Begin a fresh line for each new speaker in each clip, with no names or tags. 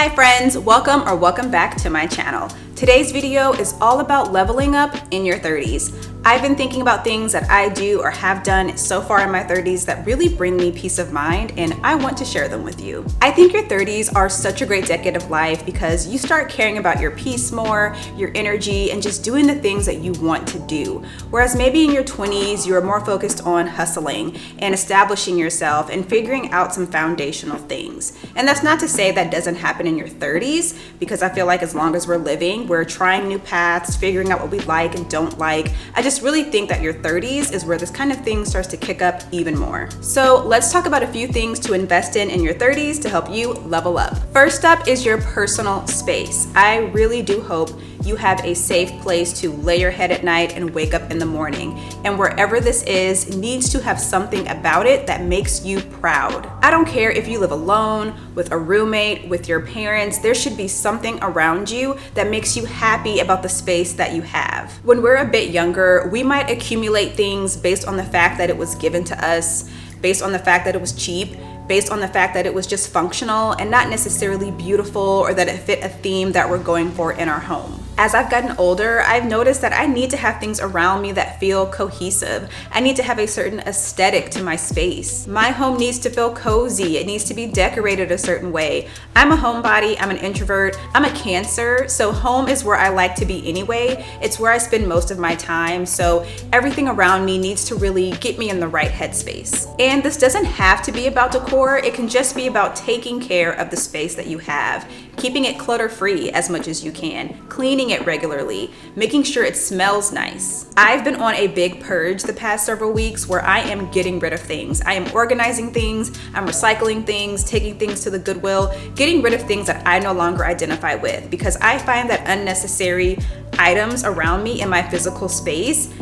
Hi friends, welcome back to my channel. Today's video is all about leveling up in your 30s. I've been thinking about things that I do or have done so far in my 30s that really bring me peace of mind, and I want to share them with you. I think your 30s are such a great decade of life because you start caring about your peace more, your energy, and just doing the things that you want to do. Whereas maybe in your 20s, you are more focused on hustling and establishing yourself and figuring out some foundational things. And that's not to say that doesn't happen in your 30s, because I feel like as long as we're living, we're trying new paths, figuring out what we like and don't like. I just really think that your 30s is where this kind of thing starts to kick up even more. So let's talk about a few things to invest in your 30s to help you level up. First up is your personal space. I really do hope you have a safe place to lay your head at night and wake up in the morning. And wherever this is, needs to have something about it that makes you proud. I don't care if you live alone, with a roommate, with your parents, there should be something around you that makes you happy about the space that you have. When we're a bit younger, we might accumulate things based on the fact that it was given to us, based on the fact that it was cheap, based on the fact that it was just functional and not necessarily beautiful, or that it fit a theme that we're going for in our home. As I've gotten older, I've noticed that I need to have things around me that feel cohesive. I need to have a certain aesthetic to my space. My home needs to feel cozy. It needs to be decorated a certain way. I'm a homebody, I'm an introvert, I'm a Cancer, so home is where I like to be anyway. It's where I spend most of my time, so everything around me needs to really get me in the right headspace. And this doesn't have to be about decor, it can just be about taking care of the space that you have, keeping it clutter-free as much as you can, cleaning it regularly, making sure it smells nice. I've been on a big purge the past several weeks where I am getting rid of things. I am organizing things, I'm recycling things, taking things to the Goodwill, getting rid of things that I no longer identify with, because I find that unnecessary items around me in my physical space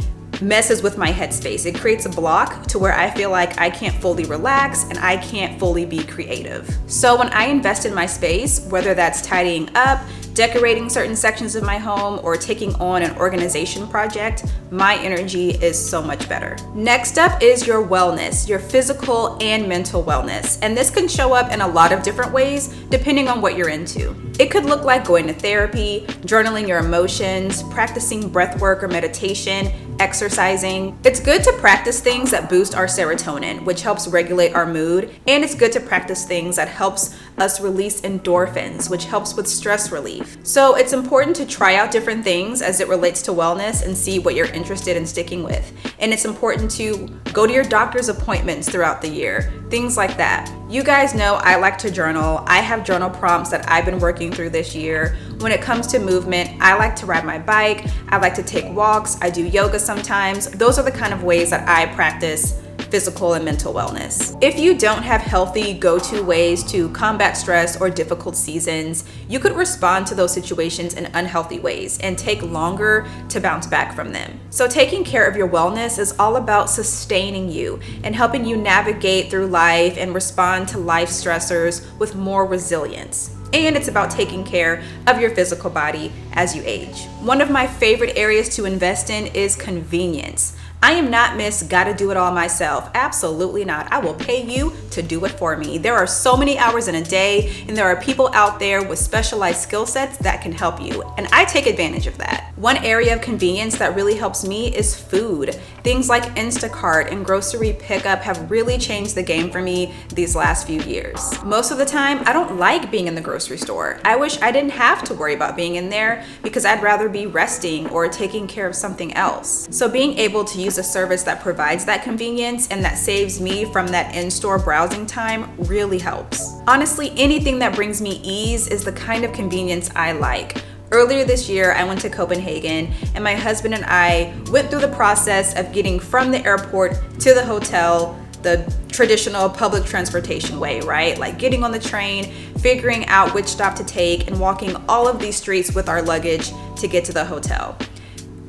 messes with my headspace. It creates a block to where I feel like I can't fully relax and I can't fully be creative. So when I invest in my space, whether that's tidying up, decorating certain sections of my home, or taking on an organization project, my energy is so much better. Next up is your wellness, your physical and mental wellness. And this can show up in a lot of different ways depending on what you're into. It could look like going to therapy, journaling your emotions, practicing breath work or meditation, exercising. It's good to practice things that boost our serotonin, which helps regulate our mood, and it's good to practice things that helps us release endorphins, which helps with stress relief. So it's important to try out different things as it relates to wellness and see what you're interested in sticking with. And it's important to go to your doctor's appointments throughout the year, things like that. You guys know I like to journal. I have journal prompts that I've been working through this year. When it comes to movement, I like to ride my bike, I like to take walks, I do yoga sometimes. Those are the kind of ways that I practice physical and mental wellness. If you don't have healthy go-to ways to combat stress or difficult seasons, you could respond to those situations in unhealthy ways and take longer to bounce back from them. So taking care of your wellness is all about sustaining you and helping you navigate through life and respond to life stressors with more resilience. And it's about taking care of your physical body as you age. One of my favorite areas to invest in is convenience. I am not Miss gotta do it all myself. Absolutely not. I will pay you to do it for me. There are so many hours in a day, and there are people out there with specialized skill sets that can help you, and I take advantage of that. One area of convenience that really helps me is food. Things like Instacart and grocery pickup have really changed the game for me these last few years. Most of the time, I don't like being in the grocery store. I wish I didn't have to worry about being in there because I'd rather be resting or taking care of something else. So being able to use a service that provides that convenience and that saves me from that in-store browsing time really helps. Honestly, anything that brings me ease is the kind of convenience I like. Earlier this year, I went to Copenhagen, and my husband and I went through the process of getting from the airport to the hotel the traditional public transportation way, right? Like getting on the train, figuring out which stop to take, and walking all of these streets with our luggage to get to the hotel.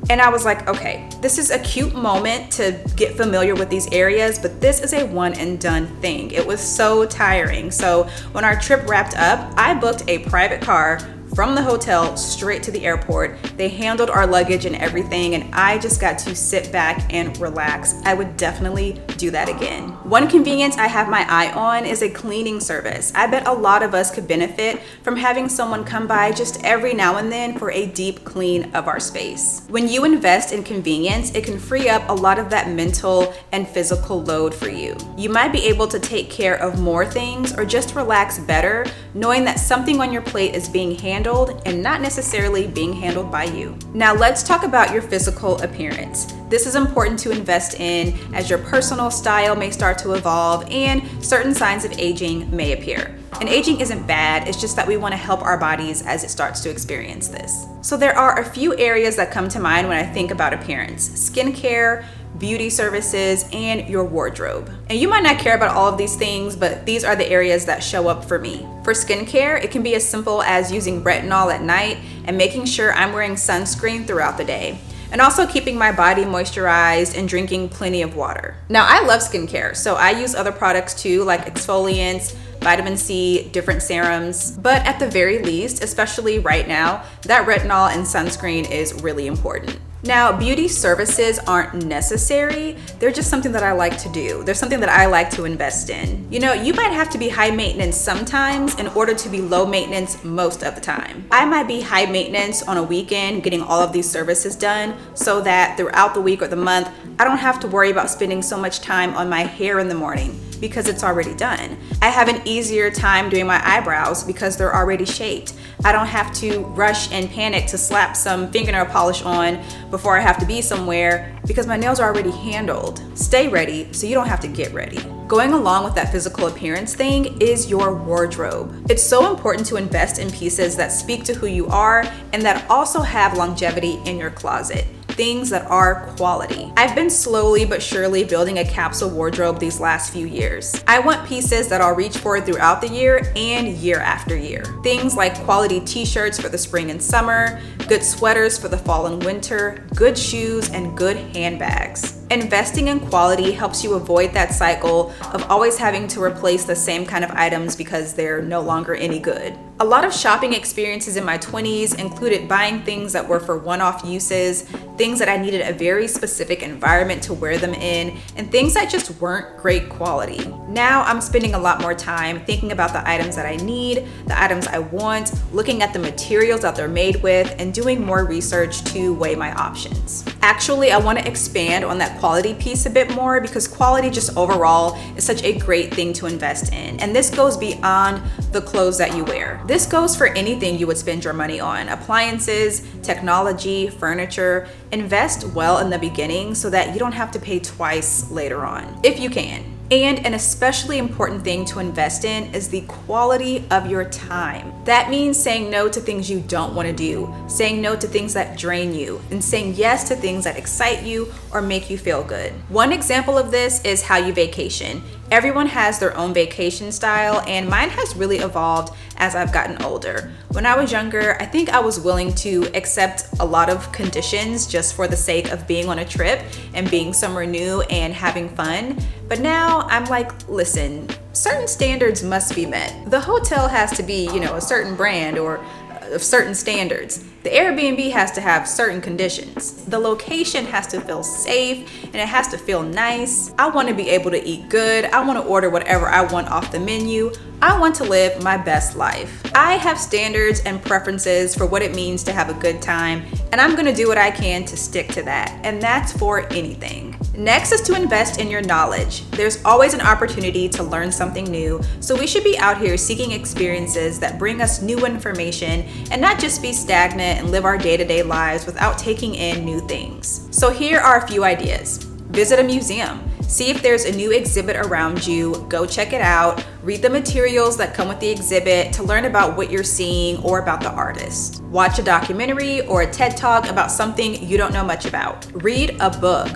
And I was like, okay, this is a cute moment to get familiar with these areas, but this is a one and done thing. It was so tiring. So when our trip wrapped up, I booked a private car from the hotel straight to the airport. They handled our luggage and everything, and I just got to sit back and relax. I would definitely do that again. One convenience I have my eye on is a cleaning service. I bet a lot of us could benefit from having someone come by just every now and then for a deep clean of our space. When you invest in convenience, it can free up a lot of that mental and physical load for you. You might be able to take care of more things or just relax better, knowing that something on your plate is being handled and not necessarily being handled by you. Now let's talk about your physical appearance. This is important to invest in as your personal style may start to evolve and certain signs of aging may appear. And aging isn't bad, it's just that we want to help our bodies as it starts to experience this. So there are a few areas that come to mind when I think about appearance: skincare, beauty services, and your wardrobe. And you might not care about all of these things, but these are the areas that show up for me. For skincare, it can be as simple as using retinol at night and making sure I'm wearing sunscreen throughout the day, and also keeping my body moisturized and drinking plenty of water. Now, I love skincare, so I use other products too, like exfoliants, vitamin C, different serums, but at the very least, especially right now, that retinol and sunscreen is really important. Now, beauty services aren't necessary. They're just something that I like to do. They're something that I like to invest in. You know, you might have to be high maintenance sometimes in order to be low maintenance most of the time. I might be high maintenance on a weekend getting all of these services done so that throughout the week or the month, I don't have to worry about spending so much time on my hair in the morning because it's already done. I have an easier time doing my eyebrows because they're already shaped. I don't have to rush and panic to slap some fingernail polish on before I have to be somewhere because my nails are already handled. Stay ready so you don't have to get ready. Going along with that physical appearance thing is your wardrobe. It's so important to invest in pieces that speak to who you are and that also have longevity in your closet. Things that are quality. I've been slowly but surely building a capsule wardrobe these last few years. I want pieces that I'll reach for throughout the year and year after year. Things like quality t-shirts for the spring and summer, good sweaters for the fall and winter, good shoes, and good handbags. Investing in quality helps you avoid that cycle of always having to replace the same kind of items because they're no longer any good. A lot of shopping experiences in my 20s included buying things that were for one-off uses, things that I needed a very specific environment to wear them in, and things that just weren't great quality. Now I'm spending a lot more time thinking about the items that I need, the items I want, looking at the materials that they're made with, and doing more research to weigh my options. Actually, I want to expand on that quality piece a bit more because quality just overall is such a great thing to invest in. And this goes beyond the clothes that you wear. This goes for anything you would spend your money on: appliances, technology, furniture. Invest well in the beginning so that you don't have to pay twice later on, if you can. And an especially important thing to invest in is the quality of your time. That means saying no to things you don't want to do, saying no to things that drain you, and saying yes to things that excite you or make you feel good. One example of this is how you vacation. Everyone has their own vacation style, and mine has really evolved as I've gotten older. When I was younger, I think I was willing to accept a lot of conditions just for the sake of being on a trip and being somewhere new and having fun. But now I'm like, listen, certain standards must be met. The hotel has to be, a certain brand or of certain standards. The Airbnb has to have certain conditions. The location has to feel safe and it has to feel nice. I want to be able to eat good. I want to order whatever I want off the menu. I want to live my best life. I have standards and preferences for what it means to have a good time, and I'm going to do what I can to stick to that. And that's for anything. Next is to invest in your knowledge. There's always an opportunity to learn something new, so we should be out here seeking experiences that bring us new information and not just be stagnant and live our day-to-day lives without taking in new things. So here are a few ideas. Visit a museum. See if there's a new exhibit around you. Go check it out. Read the materials that come with the exhibit to learn about what you're seeing or about the artist. Watch a documentary or a TED Talk about something you don't know much about. Read a book.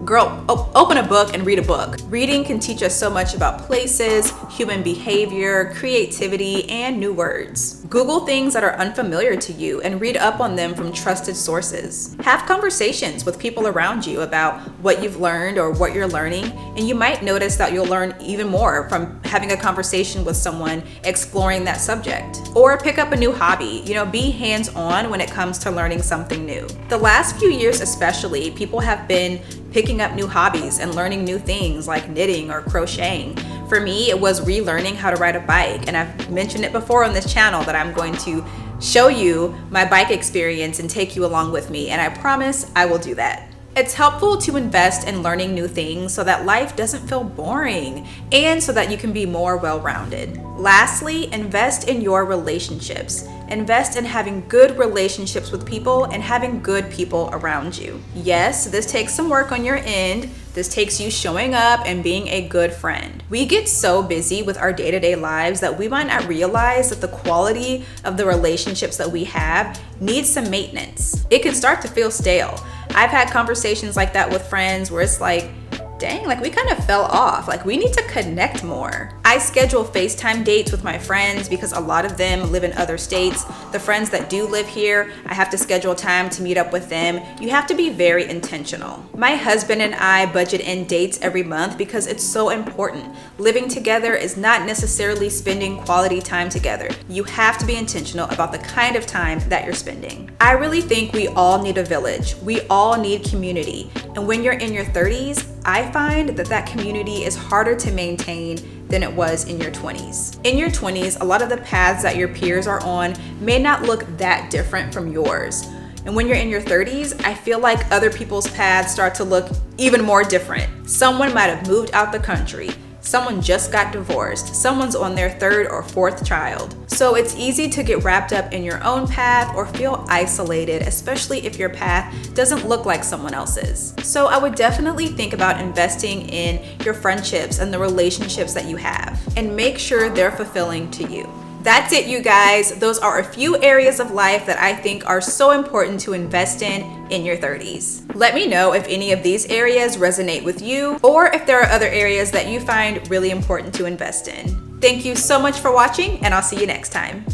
Girl, open a book and read a book. Reading can teach us so much about places, human behavior, creativity, and new words. Google things that are unfamiliar to you and read up on them from trusted sources. Have conversations with people around you about what you've learned or what you're learning, and you might notice that you'll learn even more from having a conversation with someone exploring that subject. Or pick up a new hobby. Be hands-on when it comes to learning something new. The last few years especially, people have been picking up new hobbies and learning new things like knitting or crocheting. For me, it was relearning how to ride a bike, and I've mentioned it before on this channel that I'm going to show you my bike experience and take you along with me, and I promise I will do that. It's helpful to invest in learning new things so that life doesn't feel boring and so that you can be more well-rounded. Lastly, invest in your relationships. Invest in having good relationships with people and having good people around you. Yes, this takes some work on your end. This takes you showing up and being a good friend. We get so busy with our day-to-day lives that we might not realize that the quality of the relationships that we have needs some maintenance. It can start to feel stale. I've had conversations like that with friends where it's like, dang, we kind of fell off. We need to connect more. I schedule FaceTime dates with my friends because a lot of them live in other states. The friends that do live here, I have to schedule time to meet up with them. You have to be very intentional. My husband and I budget in dates every month because it's so important. Living together is not necessarily spending quality time together. You have to be intentional about the kind of time that you're spending. I really think we all need a village. We all need community. And when you're in your 30s, I find that community is harder to maintain than it was in your 20s. In your 20s, a lot of the paths that your peers are on may not look that different from yours. And when you're in your 30s, I feel like other people's paths start to look even more different. Someone might have moved out the country. Someone just got divorced. Someone's on their third or fourth child. So it's easy to get wrapped up in your own path or feel isolated, especially if your path doesn't look like someone else's. So I would definitely think about investing in your friendships and the relationships that you have, and make sure they're fulfilling to you. That's it, you guys. Those are a few areas of life that I think are so important to invest in your 30s. Let me know if any of these areas resonate with you, or if there are other areas that you find really important to invest in. Thank you so much for watching, and I'll see you next time.